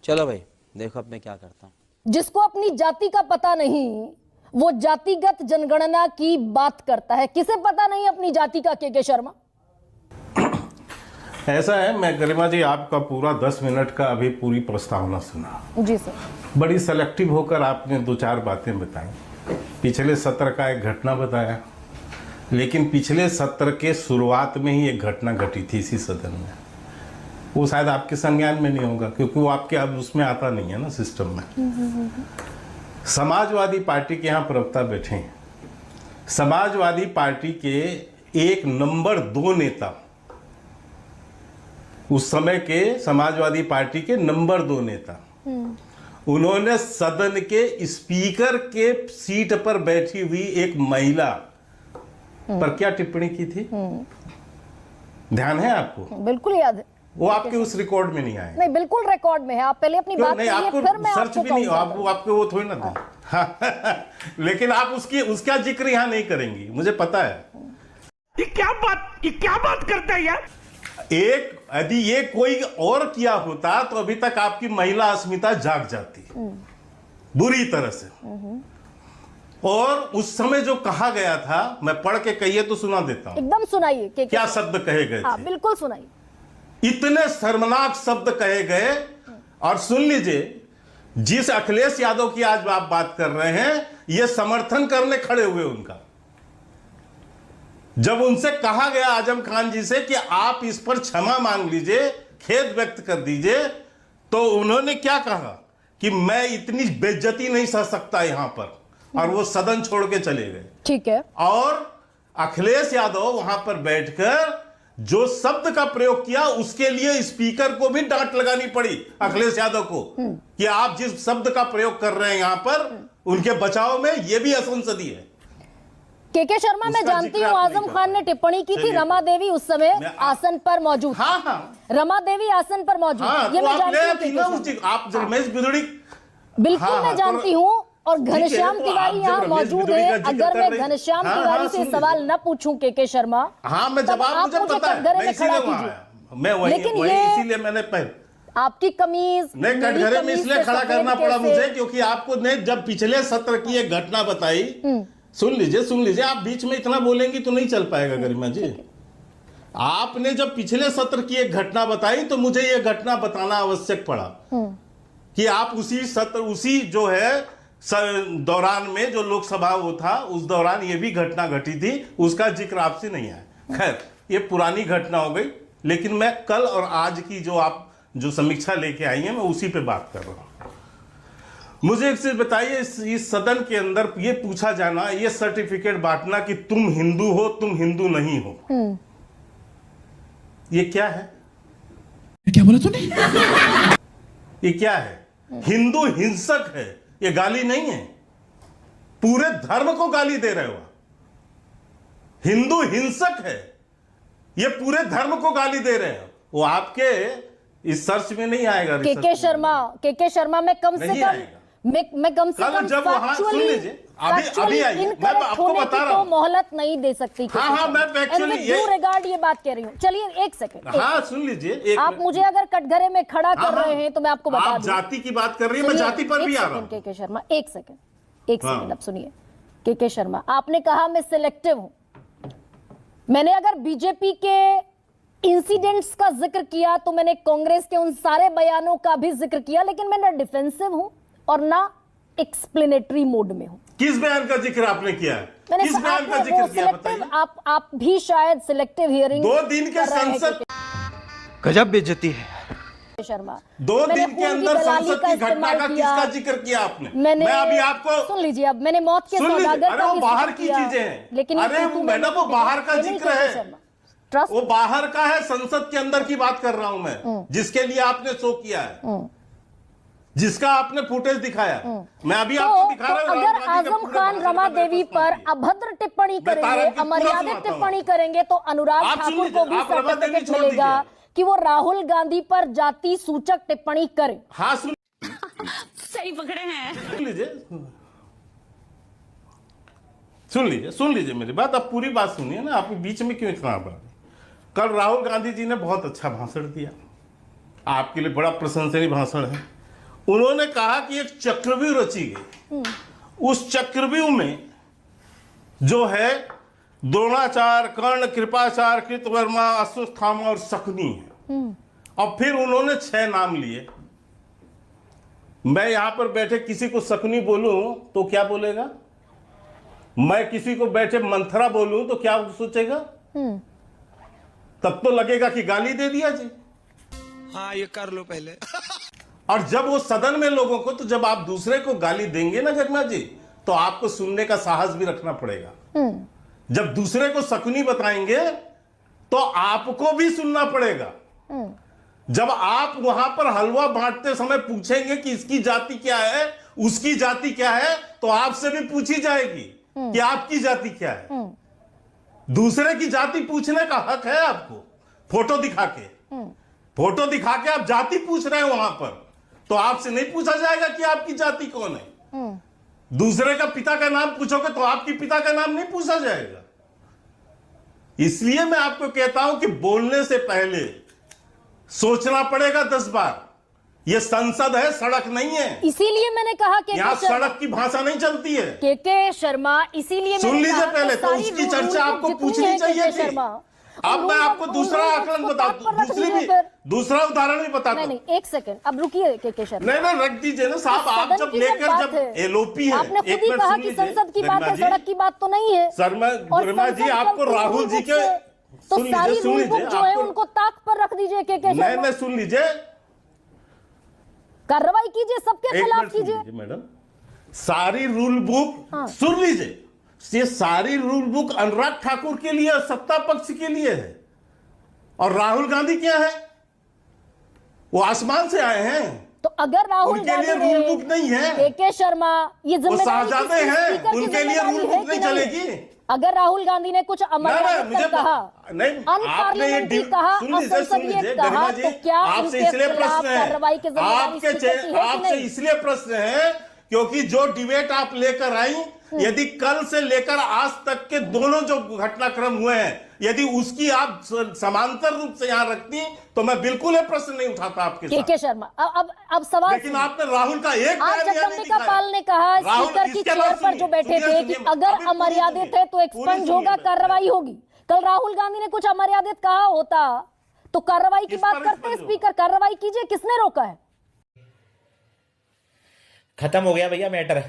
चलो भाई देखो अब मैं क्या करता हूँ। जिसको अपनी जाति का पता नहीं वो जातिगत जनगणना की बात करता है। किसे पता नहीं अपनी जाति का? के शर्मा। ऐसा है, मैं गरिमा जी आपका पूरा 10 मिनट का अभी पूरी प्रस्तावना सुना। जी सर। बड़ी सेलेक्टिव होकर आपने 2-4 बातें बताई। पिछले सत्र का एक घटना बताया, लेकिन पिछले सत्र के शुरुआत में ही एक घटना घटी थी इसी सदन में। वो शायद आपके संज्ञान में नहीं होगा क्योंकि वो आपके अब उसमें आता नहीं है ना सिस्टम में। समाजवादी पार्टी के यहाँ प्रवक्ता बैठे हैं। समाजवादी पार्टी के एक नंबर 2 नेता, उस समय के समाजवादी पार्टी के नंबर 2 नेता, उन्होंने सदन के स्पीकर के सीट पर बैठी हुई एक महिला पर क्या टिप्पणी की थी? ध्यान है आपको? बिल्कुल याद है। वो आपके उस रिकॉर्ड में नहीं आए? नहीं, बिल्कुल रिकॉर्ड में है। आप पहले अपनी बात नहीं, करिए, फिर मैं सर्च आपको भी नहीं, आपके वो थोड़ी ना था। हाँ, लेकिन आप उसका जिक्र यहाँ नहीं करेंगी, मुझे पता है। ये क्या बात करता है यार? यदि ये कोई और किया होता तो अभी तक आपकी महिला अस्मिता जाग जाती बुरी तरह से। और उस समय जो कहा गया था, मैं पढ़ के कहिए तो सुना देता हूं। एकदम सुनाइए। क्या शब्द कहे गए हाँ, थे? बिल्कुल सुनाइए। इतने शर्मनाक शब्द कहे गए। और सुन लीजिए, जिस अखिलेश यादव की आज आप बात कर रहे हैं, ये समर्थन करने खड़े हुए उनका। जब उनसे कहा गया आजम खान जी से कि आप इस पर क्षमा मांग लीजिए, खेद व्यक्त कर दीजिए, तो उन्होंने क्या कहा कि मैं इतनी बेइज्जती नहीं सह सकता यहां पर, और वो सदन छोड़ के चले गए। ठीक है। और अखिलेश यादव वहां पर बैठकर जो शब्द का प्रयोग किया, उसके लिए स्पीकर को भी डांट लगानी पड़ी अखिलेश यादव को कि आप जिस शब्द का प्रयोग कर रहे हैं यहां पर, उनके बचाव में यह भी असंसदीय है। के शर्मा, मैं जानती हूँ आजम खान ने टिप्पणी की थी। रमा देवी उस समय आसन पर मौजूद। हाँ हाँ, रमा देवी आसन पर मौजूद। हाँ, ये तो मैं आप जानती हूँ। आप रमेश बिदुड़ी, बिल्कुल हाँ, मैं जानती हूँ। और घनश्याम तो तिवारी यहाँ मौजूद है। अगर मैं घनश्याम तिवारी से सवाल न पूछूं के शर्मा, हाँ, मैं जवाब मुझे पता है, कटघरे में खड़ा कीजिए। मैं वही इसीलिए मैंने आपकी कमीज नहीं, कटघरे में इसलिए खड़ा करना पड़ा मुझे क्योंकि आपको ने जब पिछले सत्र की एक घटना बताई। सुन लीजिए, आप बीच में इतना बोलेंगी तो नहीं चल पाएगा गरिमा जी। आपने जब पिछले सत्र की एक घटना बताई तो मुझे यह घटना बताना आवश्यक पड़ा कि आप उसी जो है दौरान में जो लोकसभा वो था, उस दौरान ये भी घटना घटी थी, उसका जिक्र आपसे नहीं आया। खैर, ये पुरानी घटना हो गई, लेकिन मैं कल और आज की जो समीक्षा लेके आई है, मैं उसी पे बात कर रहा हूं। मुझे एक चीज बताइए, इस सदन के अंदर ये पूछा जाना, ये सर्टिफिकेट बांटना कि तुम हिंदू हो, तुम हिंदू नहीं हो, ये क्या है? क्या बोला तूने? ये क्या है? हिंदू हिंसक है, ये गाली नहीं है। पूरे धर्म को गाली दे रहे हो। हिंदू हिंसक है, ये पूरे धर्म को गाली दे रहे हो। वो आपके इस सर्च में नहीं आएगा। के शर्मा मैं कम से कम जब वहां सुन लीजिए, अभी आइए, मैं आपको बता रहा हूं, मोहलत नहीं दे सकती। हाँ, मैं एक्चुअली ये बात कह रही हूँ। चलिए एक सेकंड। हाँ, सुन लीजिए, आप मुझे अगर कटघरे में खड़ा कर रहे हैं तो मैं आपको बता दूं। जाति की बात कर रही है, मैं जाति पर भी आ रहा हूं। के शर्मा, एक सेकंड अब सुनिए। के शर्मा, आपने कहा मैं सिलेक्टिव हूं। मैंने अगर बीजेपी के इंसिडेंट्स का जिक्र किया तो मैंने कांग्रेस के उन सारे बयानों का भी जिक्र किया, लेकिन मैं ना डिफेंसिव हूं और ना एक्सप्लेनेटरी मोड में हूं। किस बयान का जिक्र आपने किया है? किस बयान का जिक्र किया बताइए? आप भी शायद सिलेक्टिव हियरिंग 2 दिन के संसद, गजब बेइज्जती है शर्मा। 2 दिन के अंदर संसद की घटना का किसका जिक्र किया आपने? मैं अभी आपको सुन लीजिए, अब मैंने मौत के सौदागर अरे वो बाहर की चीजें हैं, लेकिन अरे मैडम वो बाहर का जिक्र है, वो बाहर का है, संसद के अंदर की बात कर रहा हूं मैं, जिसके लिए आपने शो किया है, जिसका आपने फुटेज दिखाया। मैं अभी आपको दिखा रहा हूं। अगर आजम खान रमा देवी पर अभद्र टिप्पणी करेंगे, अमर्यादित टिप्पणी करेंगे, तो अनुराग ठाकुर को भी सर्टिफिकेट मिलेगा कि वो राहुल गांधी पर जाति सूचक टिप्पणी करे। हाँ, सही पकड़े हैं। सुन लीजिए मेरी बात। आप पूरी बात सुनिए ना, आप बीच में क्यों इतना बात? कल राहुल गांधी जी ने बहुत अच्छा भाषण दिया, आपके लिए बड़ा प्रशंसनीय भाषण है। उन्होंने कहा कि एक चक्रव्यूह रची गई, उस चक्रव्यूह में जो है द्रोणाचार्य, कर्ण, कृपाचार्य, कृतवर्मा, अश्वत्थामा और शकुनी है। और फिर उन्होंने 6 नाम लिए। मैं यहां पर बैठे किसी को शकुनी बोलूं तो क्या बोलेगा? मैं किसी को बैठे मंथरा बोलूं तो क्या सोचेगा? तब तो लगेगा कि गाली दे दिया जी। हाँ, ये कर लो पहले। और जब वो सदन में लोगों को, तो जब आप दूसरे को गाली देंगे ना गरिमा जी, तो आपको सुनने का साहस भी रखना पड़ेगा। जब दूसरे को शकुनी बताएंगे तो आपको भी सुनना पड़ेगा। जब आप वहां पर हलवा बांटते समय पूछेंगे कि इसकी जाति क्या है, उसकी जाति क्या है, तो आपसे भी पूछी जाएगी कि आपकी जाति क्या है। दूसरे की जाति पूछने का हक है आपको, फोटो दिखा के। फोटो दिखा के आप जाति पूछ रहे हैं वहां पर, तो आपसे नहीं पूछा जाएगा कि आपकी जाति कौन है। दूसरे का पिता का नाम पूछोगे तो आपकी पिता का नाम नहीं पूछा जाएगा। इसलिए मैं आपको कहता हूं कि बोलने से पहले सोचना पड़ेगा 10 बार। यह संसद है, सड़क नहीं है। इसीलिए मैंने कहा कि यहां सड़क की भाषा नहीं चलती है। के शर्मा, इसीलिए सुन लीजिए पहले, तो उसकी चर्चा आपको पूछनी चाहिए थी। अब मैं आपको दूसरा आकलन बता दूं, दूसरा उदाहरण भी बता दूं। नहीं, एक सेकंड, अब रुकिए के शर्मा। नहीं, रख दीजिए ना साहब। आप जब लेकर जब एलओपी है, आपने खुद ही कहा कि संसद की बात है, सड़क की बात तो नहीं है। गरिमा जी, आपको राहुल जी के तो सारी रूल बुक जो है उनको ताक पर रख दीजिए के शर्मा। नहीं, सुन लीजिए, कार्रवाई कीजिए, सबके खिलाफ कीजिए। मैडम, सारी रूल बुक सुन लीजिए। ये सारी रूल बुक अनुराग ठाकुर के लिए, सत्ता पक्ष के लिए है। और राहुल गांधी क्या है? वो आसमान से आए हैं। तो अगर राहुल उनके लिए रूल बुक नहीं है। के शर्मा, ये वो जिम्मेदारी शाहजादे हैं, उनके लिए रूल बुक नहीं चलेगी। अगर राहुल गांधी ने कुछ अमर्यादित कहा, अनपार्लियामेंट्री कहा, असंसदीय कहा, तो क्या आपसे उनके इसलिए खिलाफ प्रश्न कार्रवाई की जिम्मेदारी है, आपसे इसलिए प्रश्न है क्योंकि जो डिबेट आप लेकर आई, यदि कल से लेकर आज तक के दोनों जो घटनाक्रम हुए हैं, यदि उसकी आप समांतर रूप से यहां रखती, तो मैं बिल्कुल ये प्रश्न नहीं उठाता आपके साथ। के शर्मा, अब सवाल, लेकिन आपने राहुल का एक आज जगदम्बिका पाल ने कहा स्पीकर की चेयर पर जो बैठे थे कि अगर अमर्यादित है तो एक्सपंज होगा, कार्रवाई होगी। कल राहुल गांधी ने कुछ अमर्यादित कहा होता तो कार्रवाई की बात करते हैं। स्पीकर, कार्रवाई कीजिए, किसने रोका है? खत्म हो गया भैया मैटर।